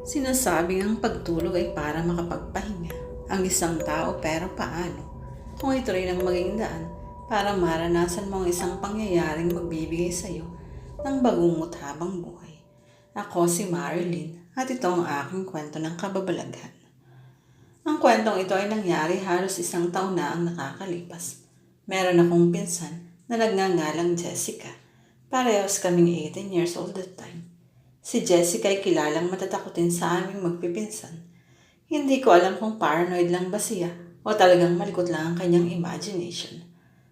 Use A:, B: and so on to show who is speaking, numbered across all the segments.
A: Sinasabing ang pagtulog ay para makapagpahinga ang isang tao, pero paano kung ito rin ang maging daan para maranasan mo ang isang pangyayaring magbibigay sa iyo ng bagungot habang buhay? Ako si Marilyn at ito ang aking kwento ng kababalaghan. Ang kwentong ito ay nangyari halos isang taon na ang nakakalipas. Meron akong pinsan na nagngangalang Jessica. Parehas kaming 18 years old that time. Si Jessica ay kilalang matatakutin sa aming magpipinsan. Hindi ko alam kung paranoid lang ba siya o talagang malikot lang ang kanyang imagination.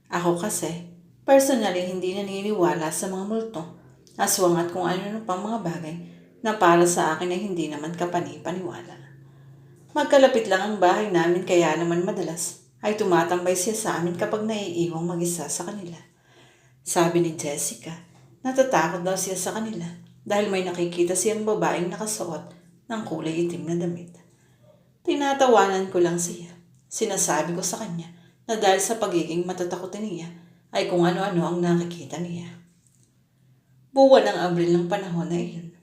A: Ako kasi, personally hindi naniniwala sa mga multo, aswang at kung ano pang mga bagay na para sa akin ay hindi naman kapani-paniwala. Magkalapit lang ang bahay namin, kaya naman madalas ay tumatambay siya sa amin kapag naiiwang mag-isa sa kanila. Sabi ni Jessica, natatakot daw siya sa kanila dahil may nakikita siyang babaeng nakasuot ng kulay itim na damit. Tinatawanan ko lang siya. Sinasabi ko sa kanya na dahil sa pagiging matatakotin niya ay kung ano-ano ang nakikita niya. Buwan ng Abril ng panahon na iyon.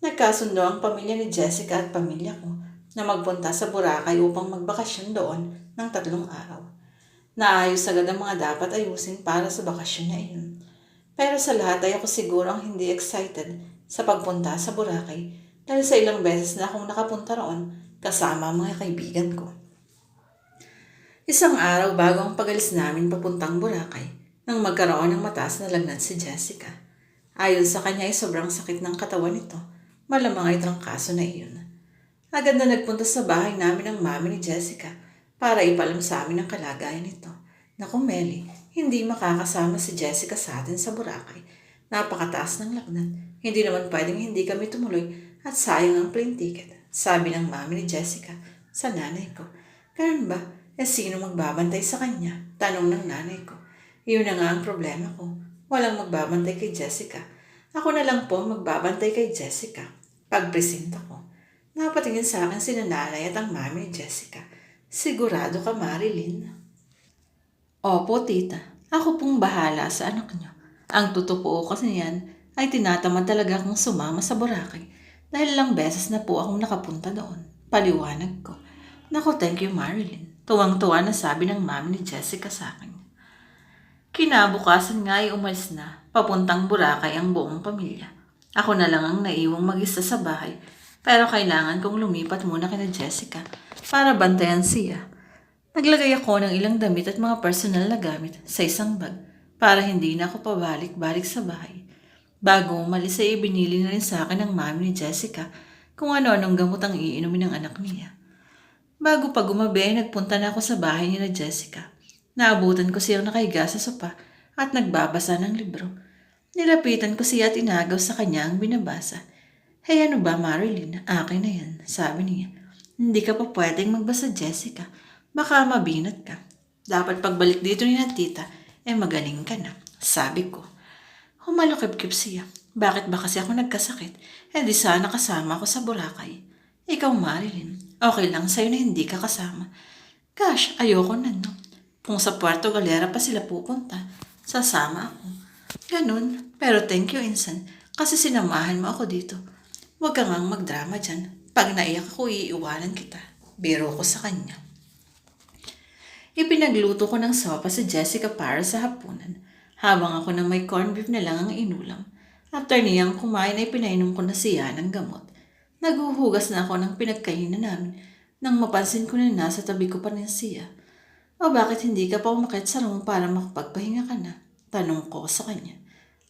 A: Nagkasundo ang pamilya ni Jessica at pamilya ko na magpunta sa Boracay upang magbakasyon doon ng 3 araw. Naayos agad ang mga dapat ayusin para sa bakasyon na iyon. Pero sa lahat ay ako siguro ang hindi excited sa pagpunta sa Boracay dahil sa ilang beses na akong nakapunta roon kasama ang mga kaibigan ko. Isang araw bago ang pag-alis namin papuntang Boracay, nang magkaroon ng mataas na lagnat si Jessica. Ayon sa kanya ay sobrang sakit ng katawan nito, malamang ay trangkaso na iyon. Agad na nagpunta sa bahay namin ang mami ni Jessica para ipalam sa amin ang kalagayan nito. Naku Meli, hindi makakasama si Jessica sa atin sa Boracay. Napakataas ng lagnat. Hindi naman pwedeng hindi kami tumuloy at sayang ang plane ticket. Sabi ng mami ni Jessica sa nanay ko. Ganun ba? Sino magbabantay sa kanya? Tanong ng nanay ko. Iyon na nga ang problema ko. Walang magbabantay kay Jessica. Ako na lang po magbabantay kay Jessica. Pagpresenta ko. Napatingin sa akin si nanay at ang mami ni Jessica. Sigurado ka, Marilyn? Opo, tita. Ako pong bahala sa anak niyo. Ang totoo kasi niyan ay tinatamad talaga akong sumama sa Boracay dahil lang beses na po akong nakapunta doon. Paliwanag ko. Naku, thank you, Marilyn. Tuwang-tuwa na sabi ng mami ni Jessica sa akin. Kinabukasan nga ay umalis na, papuntang Boracay ang buong pamilya. Ako na lang ang naiwang mag-isa sa bahay, pero kailangan kong lumipat muna kina Jessica para bantayan siya. Naglagay ako ng ilang damit at mga personal na gamit sa isang bag para hindi na ako pabalik-balik sa bahay. Bago umalis ay ibinili na rin sa akin ng mami ni Jessica kung ano-anong gamot ang iinumin ng anak niya. Bago pa gumabi ay nagpunta na ako sa bahay ni na Jessica. Naabutan ko siyang nakahiga sa sopa at nagbabasa ng libro. Nilapitan ko siya at inagaw sa kanya ang binabasa. Hey, ano ba, Marilyn? Akin na yan, sabi niya. Hindi ka pa pwedeng magbasa, Jessica. Baka mabinat ka. Dapat pagbalik dito ni na tita, magaling ka na, sabi ko. Humalukip-kip siya. Bakit ba kasi ako nagkasakit? Di sana kasama ako sa Boracay. Ikaw, Marilyn, okay lang sa'yo na hindi ka kasama. Gosh, ayoko na, no? Kung sa Puerto Galera pa sila pupunta, sasama ako. Ganun, pero thank you, Insan, kasi sinamahan mo ako dito. Huwag ka ngang magdrama dyan. Pag naiyak ako, iiwanan kita. Biro ko sa kanya. Ipinagluto ko ng sopa si Jessica para sa hapunan, habang ako na may corned beef na lang ang inulam. After niyang kumain ay pinainom ko na siya ng gamot. Naghuhugas na ako ng pinagkainan namin nang mapansin ko na nasa tabi ko pa rin siya. O bakit hindi ka pa umakyat sa room para makapagpahinga ka na? Tanong ko sa kanya.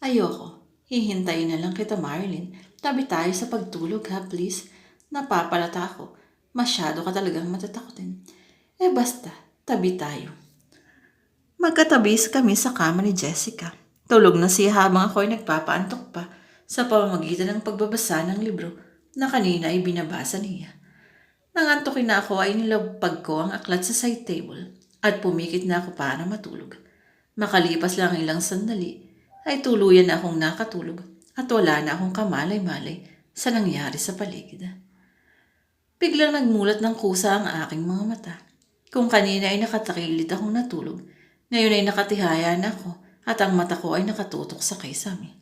A: Ayoko. Hihintayin na lang kita, Marilyn. Tabi tayo sa pagtulog ha, please. Napapalata ako. Masyado ka talagang matatakotin. Basta, tabi tayo. Magkatabi kami sa kama ni Jessica. Tulog na siya habang ako ay nagpapaantok pa sa pamamagitan ng pagbabasa ng libro na kanina ay binabasa niya. Nang antukin na ako ay nilapag ko ang aklat sa side table at pumikit na ako para matulog. Makalipas lang ilang sandali ay tuluyan na akong nakatulog at wala na akong kamalay-malay sa nangyari sa paligid. Biglang nagmulat ng kusa ang aking mga mata. Kung kanina ay nakatakilid akong natulog, ngayon ay nakatihaya na ako at ang mata ko ay nakatutok sa kisame.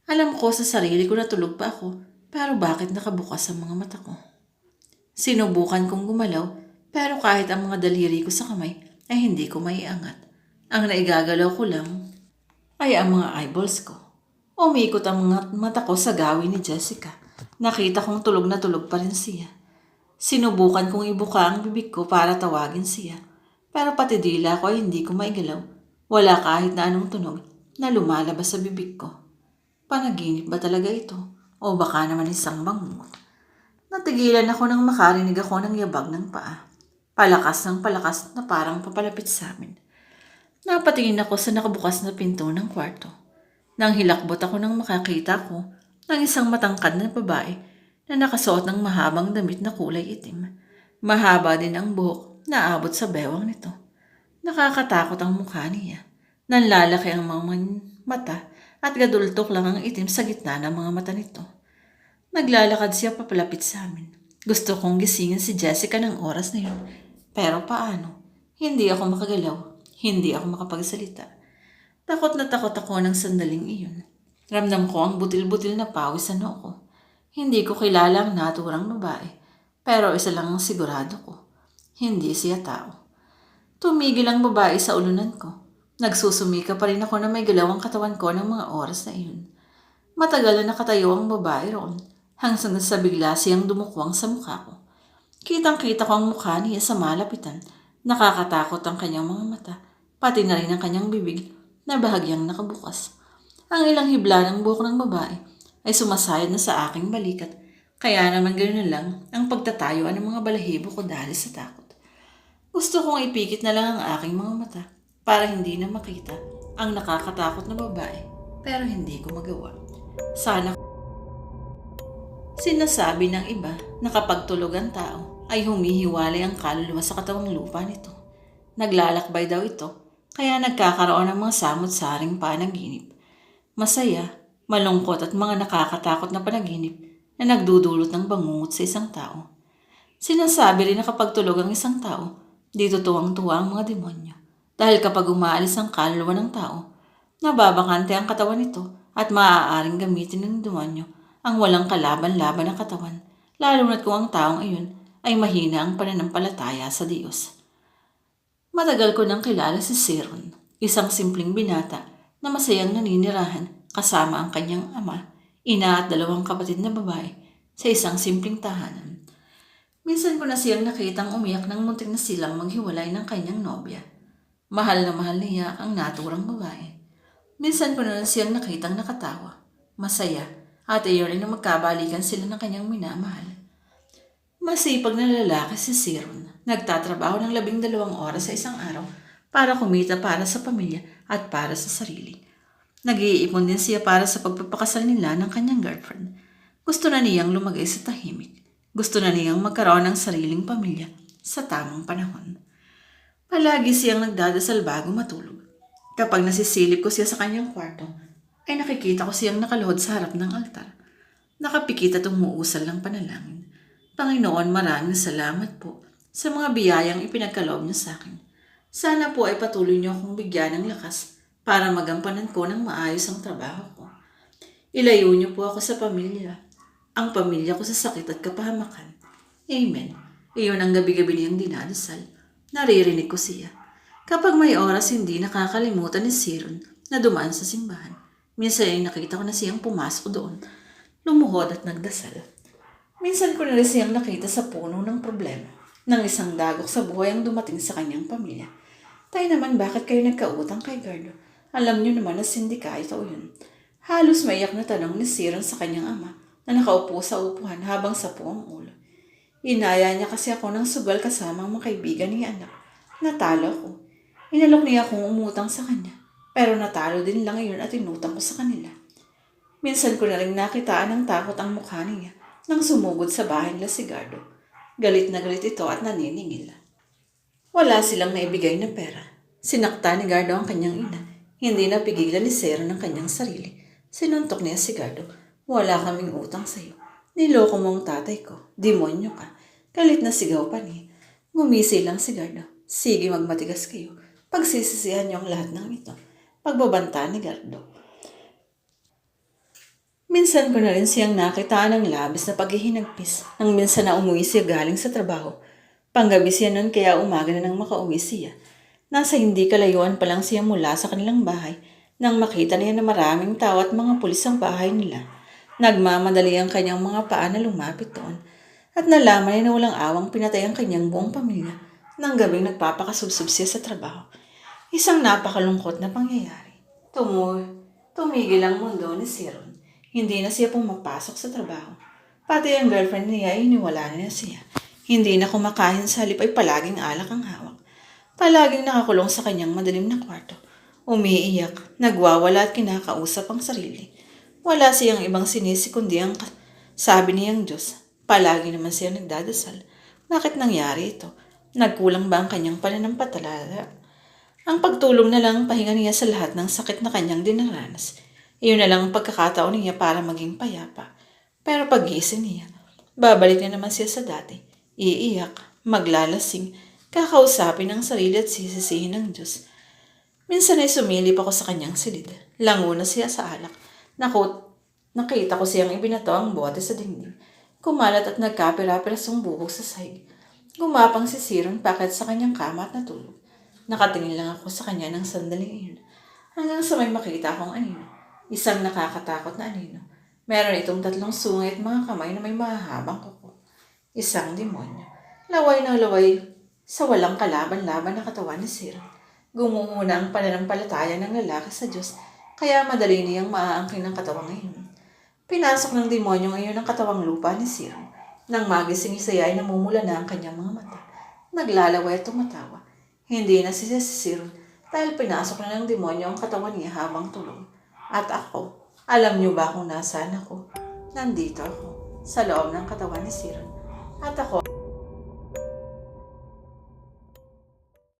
A: Alam ko sa sarili ko na tulog pa ako, Pero bakit nakabukas ang mga mata ko? Sinubukan kong gumalaw pero kahit ang mga daliri ko sa kamay ay hindi ko maiangat. Ang naigagalaw ko lang ay ang mga eyeballs ko. Umikot ang mga mata ko sa gawin ni Jessica. Nakita kong tulog na tulog pa rin siya. Sinubukan kong ibuka ang bibig ko para tawagin siya. Pero pati dila ko ay hindi ko maigalaw. Wala kahit na anong tunog na lumalabas sa bibig ko. Panaginip ba talaga ito? O baka naman isang bangungot? Natigilan ako nang makarinig ako ng yabag ng paa. Palakas ng palakas na parang papalapit sa amin. Napatingin ako sa nakabukas na pinto ng kwarto. Nang hilakbot ako nang makakita ko ng isang matangkad na babae na nakasuot ng mahabang damit na kulay itim. Mahaba din ang buhok na abot sa bewang nito. Nakakatakot ang mukha niya. Nanlalaki ang mga mata at gadultok lang ang itim sa gitna ng mga mata nito. Naglalakad siya papalapit sa amin. Gusto kong gisingin si Jessica ng oras na yun. Pero paano? Hindi ako makagalaw. Hindi ako makapagsalita. Takot na takot ako ng sandaling iyon. Ramdam ko ang butil-butil na pawis sa noo ko. Hindi ko kilala ang naturang babae. Pero isa lang ang sigurado ko. Hindi siya tao. Tumigil ang babae sa ulunan ko. Nagsusumika pa rin ako na may galaw ang katawan ko ng mga oras na iyon. Matagal na nakatayo ang babae roon. Hanggang sa bigla siyang dumukwang sa mukha ko. Kitang-kita ko ang mukha niya sa malapitan. Nakakatakot ang kanyang mga mata. Pati na rin ang kanyang bibig na bahagyang nakabukas. Ang ilang hibla ng buhok ng babae ay sumasayad na sa aking balikat. Kaya naman ganoon lang ang pagtatayuan ng mga balahibo ko dahil sa takot. Gusto kong ipikit na lang ang aking mga mata para hindi na makita ang nakakatakot na babae. Pero hindi ko magawa. Sana sinasabi ng iba na kapag tulog ang tao ay humihiwalay ang kaluluwa sa katawang lupa nito. Naglalakbay daw ito, kaya nagkakaroon ng mga samot-saring panaginip. Masaya, malungkot at mga nakakatakot na panaginip na nagdudulot ng bangungot sa isang tao. Sinasabi rin na kapag tulog ang isang tao, dito tuwang-tuwa ang mga demonyo. Dahil kapag umaalis ang kaluluwa ng tao, nababakante ang katawan nito at maaaring gamitin ng demonyo ang walang kalaban-laban na katawan, lalo na't kung ang taong iyon ay mahina ang pananampalataya sa Diyos. Matagal ko nang kilala si Siron, isang simpleng binata na masayang naninirahan kasama ang kanyang ama, ina at dalawang kapatid na babae sa isang simpleng tahanan. Minsan ko na siyang nakitang umiyak nang muntik na silang maghiwalay ng kanyang nobya. Mahal na mahal niya ang naturang babae. Minsan ko na siyang nakitang nakatawa, masaya, at iyon ay na magkabalikan sila ng kanyang minamahal. Masipag na lalaki si Siron. Nagtatrabaho ng 12 oras sa isang araw para kumita para sa pamilya at para sa sarili. Nag-iipon din siya para sa pagpapakasal nila ng kanyang girlfriend. Gusto na niyang lumagay sa tahimik. Gusto na niyang magkaroon ng sariling pamilya sa tamang panahon. Palagi siyang nagdadasal bago matulog. Kapag nasisilip ko siya sa kanyang kwarto, ay nakikita ko siyang nakaluhod sa harap ng altar. Nakapikit at umuusal ng panalangin. Panginoon, maraming salamat po sa mga biyayang ipinagkaloob niyo sa akin. Sana po ay patuloy niyo akong bigyan ng lakas para magampanan ko ng maayos ang trabaho ko. Ilayo niyo po ako sa pamilya. Ang pamilya ko sa sakit at kapahamakan. Amen. Iyon ang gabi-gabi niyang dinadasal. Naririnig ko siya. Kapag may oras, hindi nakakalimutan ni Siron na dumaan sa simbahan. Minsan ay nakita ko na siyang pumasok doon, lumuhod at nagdasal. Minsan ko na rin siyang nakita sa puno ng problema, ng isang dagok sa buhay ang dumating sa kanyang pamilya. Tayo naman, bakit kayo nagkautang kay Gardo? Alam niyo naman na sindikato yun. Halos maiyak na tanong ni Siron sa kanyang ama na nakaupo sa upuhan habang sapo ang ulo. Inaya niya kasi ako ng sugal kasama ang mga kaibigan ni anak. Natalo ko. Inalok niya akong umutang sa kanya. Pero natalo din lang iyon at inutang ko sa kanila. Minsan ko na rin nakitaan ng takot ang mukha niya nang sumugod sa bahay nila si Gardo. Galit na galit ito at naniningil. Wala silang naibigay na pera. Sinakta ni Gardo ang kanyang ina. Hindi napigilan ni Sero ng kanyang sarili. Sinuntok niya si Gardo. Wala kaming utang sa'yo. Niloko mo ang tatay ko. Demonyo ka. Galit na sigaw pa niya. Ngumisi lang si Gardo. Sige, magmatigas kayo. Pagsisisihan niyo ang lahat ng ito. Pagbabanta ni Gardo. Minsan ko na rin siyang nakitaan ng labis na paghihinagpis nang minsan na umuwi siya galing sa trabaho. Panggabi siya nun kaya umaga na nang makauwi siya. Nasa hindi kalayuan pa lang siya mula sa kanilang bahay nang makita niya na maraming tao at mga pulis ang bahay nila. Nagmamadali ang kanyang mga paa na lumapit doon at nalaman niya na walang awang pinatay ang kanyang buong pamilya nang gabing nagpapakasubsob siya sa trabaho. Isang napakalungkot na pangyayari. Tumigil ang mundo ni Siron. Hindi na siya pumapasok sa trabaho. Pati ang girlfriend niya ay iniwala na siya. Hindi na kumakain sa halip ay palaging alak ang hawak. Palaging nakakulong sa kanyang madilim na kwarto. Umiiyak, nagwawala at kinakausap ang sarili. Wala siyang ibang sinisi kundi ang sabi niyang Diyos. Palagi naman siya nagdadasal. Bakit nangyari ito? Nagkulang ba ang kanyang pananampalataya? Ang pagtulong na lang ang pahinga niya sa lahat ng sakit na kanyang dinaranas. Iyon na lang ang pagkakataon niya para maging payapa. Pero pag-gising niya, babalik na naman siya sa dati. Iiyak, maglalasing, kakausapin ang sarili at sisisihin ng Diyos. Minsan ay sumilip ako sa kanyang silid. Lango na siya sa alak. Nakita ko siyang ibinato ang bote sa dingding. Kumalat at nagkapira-pirasong bubog sa sahig. Gumapang si Siron pakit sa kanyang kama at natulog. Nakatingin lang ako sa kanya ng sandaling iyon. Hanggang sa may makita akong anino. Isang nakakatakot na anino. Meron itong 3 sungay at mga kamay na may mahahabang kuko. Isang demonyo. Laway na laway sa walang kalaban-laban na katawan ni Siron. Gumuhuna ang pananampalataya ng lalaki sa Diyos, kaya madali niyang maaangkin ang katawang iyon. Pinasok ng demonyong iyon ang katawang lupa ni Siron. Nang magising siya ay namumula na ang kanyang mga mata. Naglalaway at tumatawa. Hindi na siya si Siron dahil pinasok na ng demonyo ang katawan niya habang tulog. At ako, alam niyo ba kung nasaan ako? Nandito ako, sa loob ng katawan ni Siron. At ako